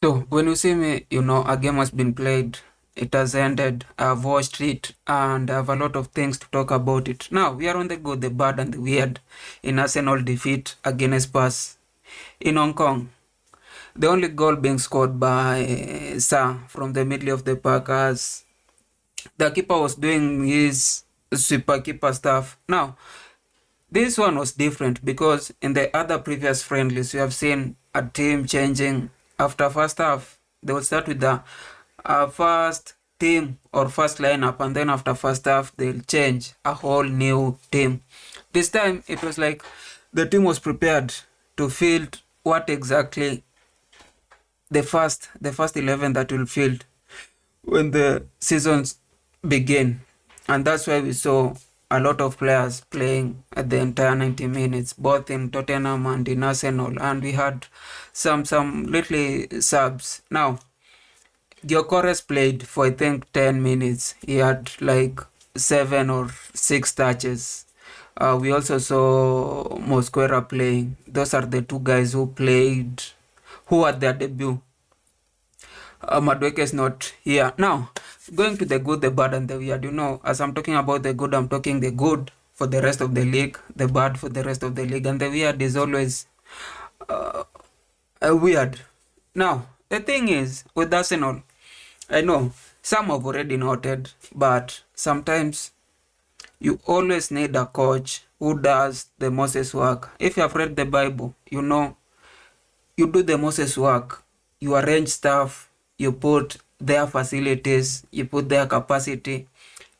So when you see me, a game has been played, it has ended, I've watched it, and I have a lot of things to talk about it. Now we are on the good, the bad, and the weird in Arsenal defeat against Spurs in Hong Kong. The only goal being scored by Sa from the middle of the park as the keeper was doing his super keeper stuff. Now this one was different because in the other previous friendlies, you have seen a team changing after first half. They will start with the first team or first lineup, and then after first half, they'll change a whole new team. This time, it was like the team was prepared to field what exactly the first 11 that will field when the seasons begin. And that's why we saw a lot of players playing at the entire 90 minutes, both in Tottenham and in Arsenal. And we had some little subs. Now, Gyökeres played for I think 10 minutes. He had like 7 or 6 touches. We also saw Mosquera playing. Those are the two guys who played, who had their debut. Madueke is not here. Now, going to the good, the bad, and the weird. As I'm talking about the good, I'm talking the good for the rest of the league, the bad for the rest of the league, and the weird is always weird. Now, the thing is, with Arsenal, I know some have already noted, but sometimes you always need a coach who does the Moses work. If you have read the Bible, you do the Moses work. You arrange stuff, you put their facilities, you put their capacity,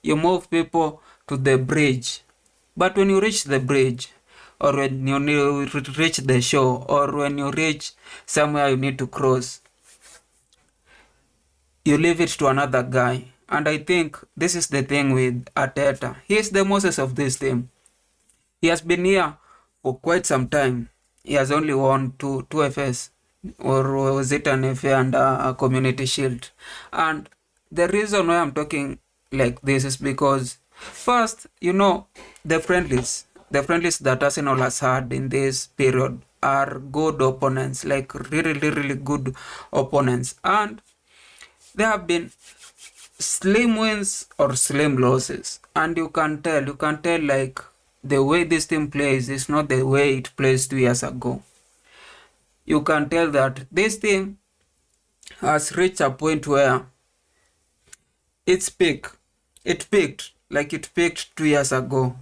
you move people to the bridge. But when you reach the bridge, or when you reach the shore, or when you reach somewhere you need to cross, you leave it to another guy. And I think this is the thing with Arteta. He is the Moses of this team. He has been here for quite some time. He has only won two FS, or was it an FA and a Community Shield? And the reason why I'm talking like this is because, first, the friendlies that Arsenal has had in this period are good opponents, like really, really, really good opponents. And there have been slim wins or slim losses. And you can tell like the way this team plays is not the way it plays 2 years ago. You can tell that this team has reached a point where its peak, it peaked 2 years ago.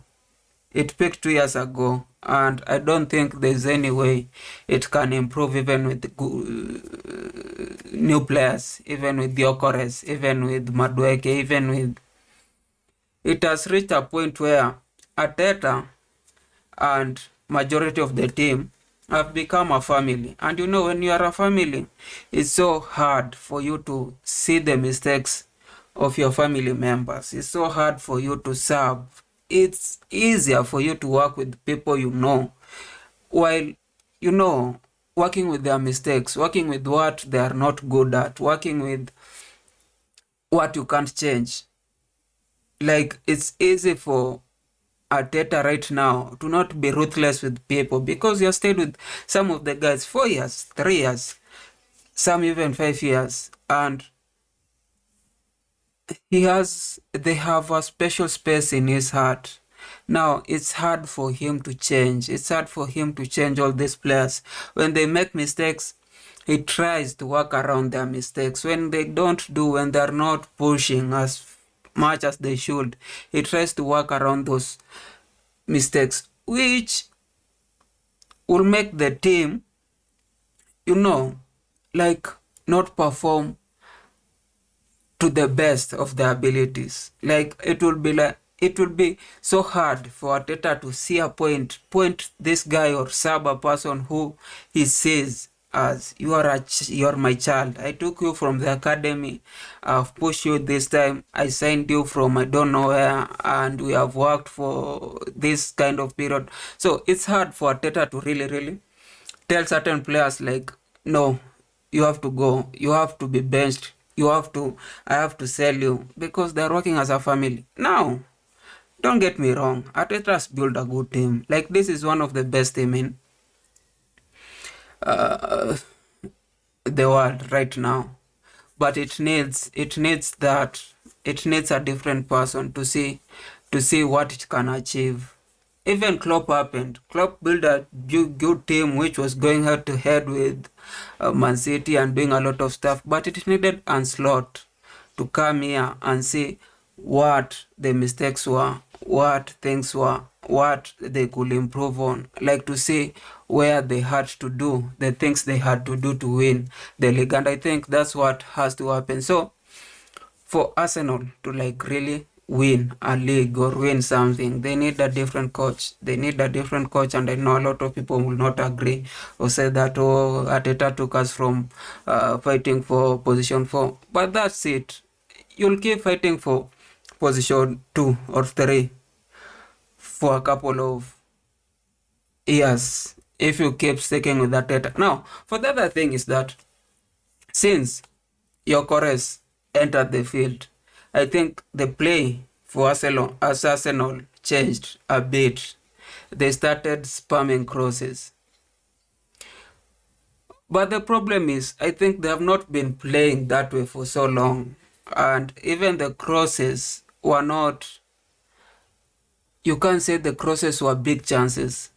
It peaked 2 years ago, and I don't think there's any way it can improve even with new players, even with Gyökeres, even with Madueke, even with. It has reached a point where Arteta and majority of the team have become a family. And when you are a family, it's so hard for you to see the mistakes of your family members. It's so hard for you to serve. It's easier for you to work with people while, working with their mistakes, working with what they are not good at, working with what you can't change. Like, it's easy for Arteta right now to not be ruthless with people because you have stayed with some of the guys 4 years, 3 years, some even 5 years, and they have a special space in his heart. Now it's hard for him to change. It's hard for him to change all these players. When they make mistakes, he tries to work around their mistakes. When they don't do, when they're not pushing as much as they should, he tries to work around those mistakes, which will make the team, like not perform to the best of their abilities. Like it will be so hard for Arteta to see a point this guy or sub a person who he says as you are my child. I took you from the academy. I've pushed you this time. I signed you from I don't know where, and we have worked for this kind of period. So it's hard for Arteta to really, really tell certain players like, no, you have to go. You have to be benched. I have to sell you because they're working as a family. Now, don't get me wrong. Arteta's built a good team. Like, this is one of the best team in the world right now. But it needs a different person to see what it can achieve. Even Klopp happened. Klopp built a good team which was going head to head with Man City and doing a lot of stuff, but it needed Anslot to come here and see what the mistakes were, what things were, what they could improve on, like to see where they had to do the things they had to do to win the league. And I think that's what has to happen. So for Arsenal to like really win a league or win something, they need a different coach. They need a different coach, and I know a lot of people will not agree or say that, oh, Ateta took us from fighting for position 4. But that's it. You'll keep fighting for position 2 or 3 for a couple of years if you keep sticking with Ateta. Now, for the other thing is that since Gyökeres entered the field, I think the play for Arsenal changed a bit. They started spamming crosses. But the problem is, I think they have not been playing that way for so long. And even the crosses were not, you can't say the crosses were big chances,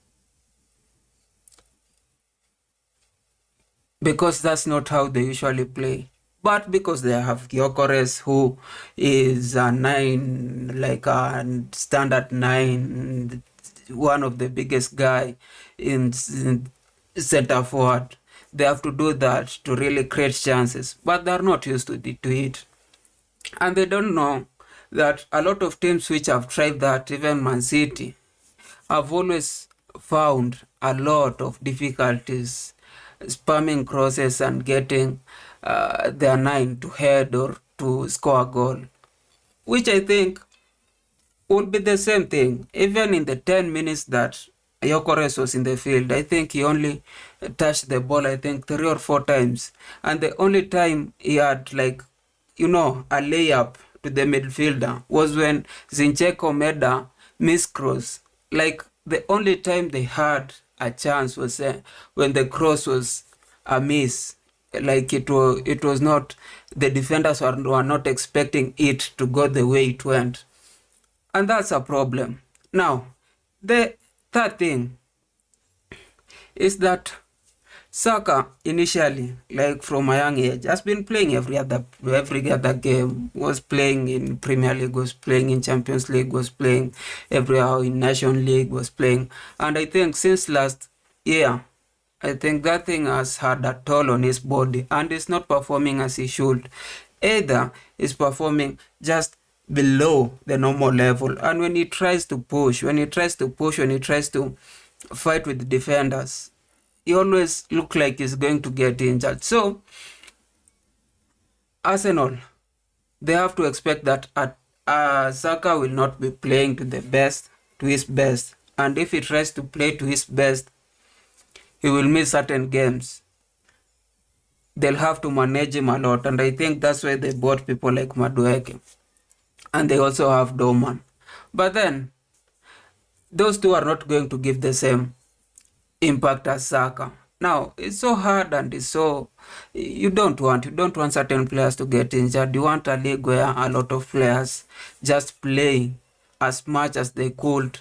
because that's not how they usually play. But because they have Gyökeres, who is a 9, like a standard 9, one of the biggest guy in center forward, they have to do that to really create chances. But they're not used to it. And they don't know that a lot of teams which have tried that, even Man City, have always found a lot of difficulties spamming crosses and getting their 9 to head or to score a goal, which I think would be the same thing. Even in the 10 minutes that Gyökeres was in the field, I think he only touched the ball, I think, 3 or 4 times. And the only time he had, like, a layup to the midfielder was when Zinchenko made a miss cross. Like, the only time they had a chance was when the cross was a miss. Like, it was not, the defenders were not expecting it to go the way it went. And that's a problem. Now, the third thing is that Saka initially, like from a young age, has been playing every other game. Was playing in Premier League, was playing in Champions League, was playing everywhere in Nation League, was playing. And I think since last year, I think that thing has had a toll on his body and is not performing as he should. Either is performing just below the normal level, and when he tries to push, when he tries to fight with defenders, he always look like he's going to get injured. So Arsenal, they have to expect that Saka will not be playing to his best, and if he tries to play to his best, he will miss certain games. They'll have to manage him a lot, and I think that's why they bought people like Madueke, and they also have Doman. But then those two are not going to give the same impact as Saka. Now it's so hard, and it's so, you don't want certain players to get injured. You want a league where a lot of players just play as much as they could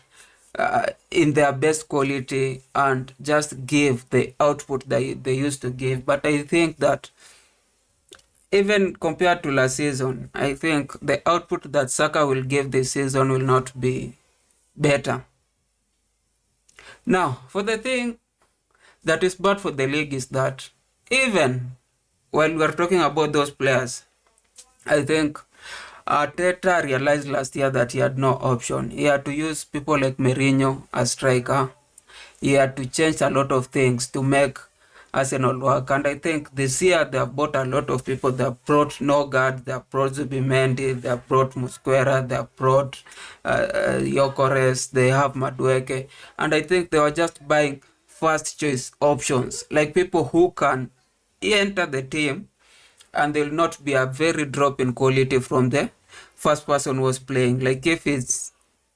in their best quality and just give the output that they used to give. But I think that even compared to last season, I think the output that Saka will give this season will not be better. Now, for the thing that is bad for the league is that even while we are talking about those players, I think Arteta realized last year that he had no option. He had to use people like Mourinho as striker. He had to change a lot of things to make Arsenal work. And I think this year they have bought a lot of people. They have brought Nogard, they have brought Zubimendi, they have brought Musquera, they have brought Gyökeres, they have Madueke. And I think they were just buying first choice options, like people who can enter the team and there will not be a very drop in quality from the first person was playing. Like if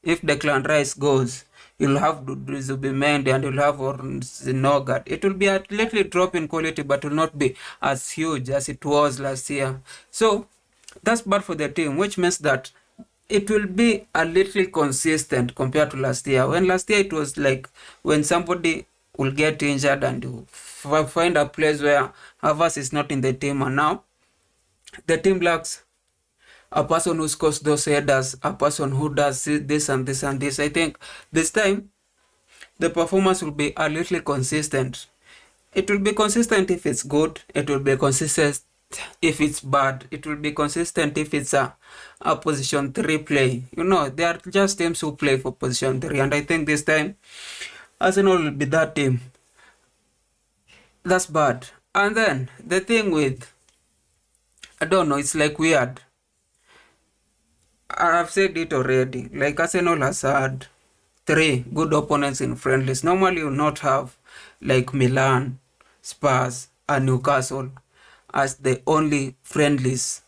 Declan Rice goes, you'll have Zubimendi and you'll have Zinogard. It will be a little drop in quality, but will not be as huge as it was last year. So that's bad for the team, which means that it will be a little consistent compared to last year. When last year it was like when somebody will get injured and you find a place where Havertz is not in the team, and now the team lacks a person who scores those headers, a person who does this and this and this. I think this time the performance will be a little consistent. It will be consistent if it's good. It will be consistent if it's bad. It will be consistent if it's a position 3 play. You know, they are just teams who play for position 3. And I think this time, Arsenal will be that team. That's bad. And then, the thing with, I don't know, it's like weird. I've said it already. Like Arsenal has had 3 good opponents in friendlies. Normally you not have like Milan, Spurs, and Newcastle as the only friendlies.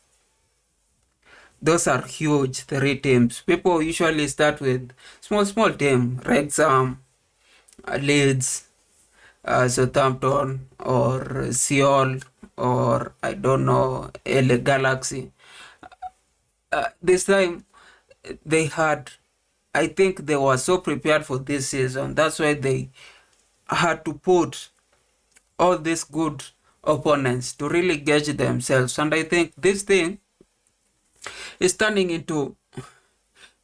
Those are huge 3 teams. People usually start with small team, Wrexham, Leeds, Southampton, or Seoul, or I don't know, LA Galaxy. This time they had, I think they were so prepared for this season. That's why they had to put all these good opponents to really gauge themselves. And I think this thing is turning into,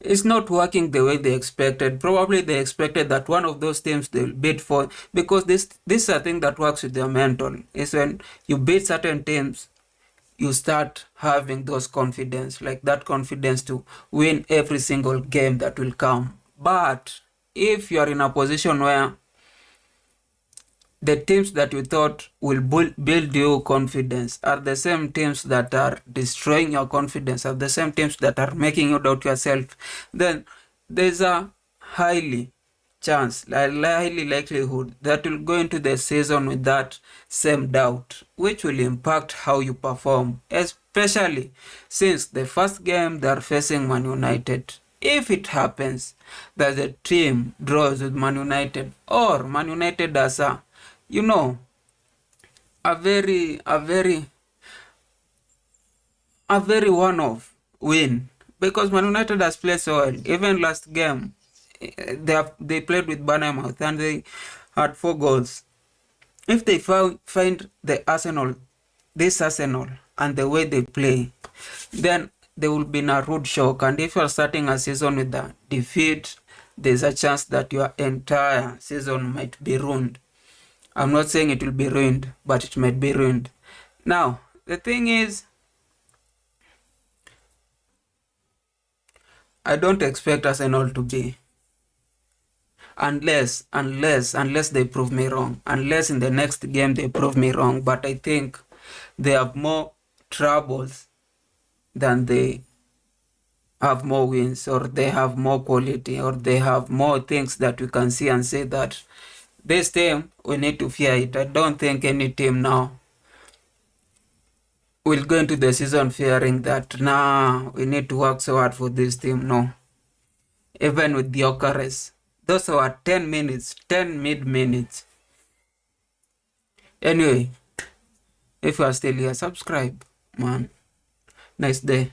it's not working the way they expected. Probably they expected that one of those teams they'll beat for, because this is a thing that works with their mental. Is when you beat certain teams, you start having those confidence, like that confidence to win every single game that will come. But if you are in a position where the teams that you thought will build you confidence are the same teams that are destroying your confidence, are the same teams that are making you doubt yourself, then there's a highly likelihood that you'll go into the season with that same doubt, which will impact how you perform, especially since the first game they are facing Man United. If it happens that the team draws with Man United, or Man United as a, you know, a very one-off win, because Man United has played so well. Even last game, they played with Bournemouth and they had 4 goals. If they find this Arsenal and the way they play, then they will be in a rude shock. And if you are starting a season with a defeat, there's a chance that your entire season might be ruined. I'm not saying it will be ruined, but it might be ruined. Now, the thing is, I don't expect Arsenal to be, unless they prove me wrong, unless in the next game they prove me wrong. But I think they have more troubles than they have more wins, or they have more quality, or they have more things that we can see and say that this team, we need to fear it. I don't think any team now will go into the season fearing that, nah, we need to work so hard for this team. No. Even with the Gyökeres, those were 10 minutes, 10 mid-minutes. Anyway, if you are still here, subscribe, man. Nice day.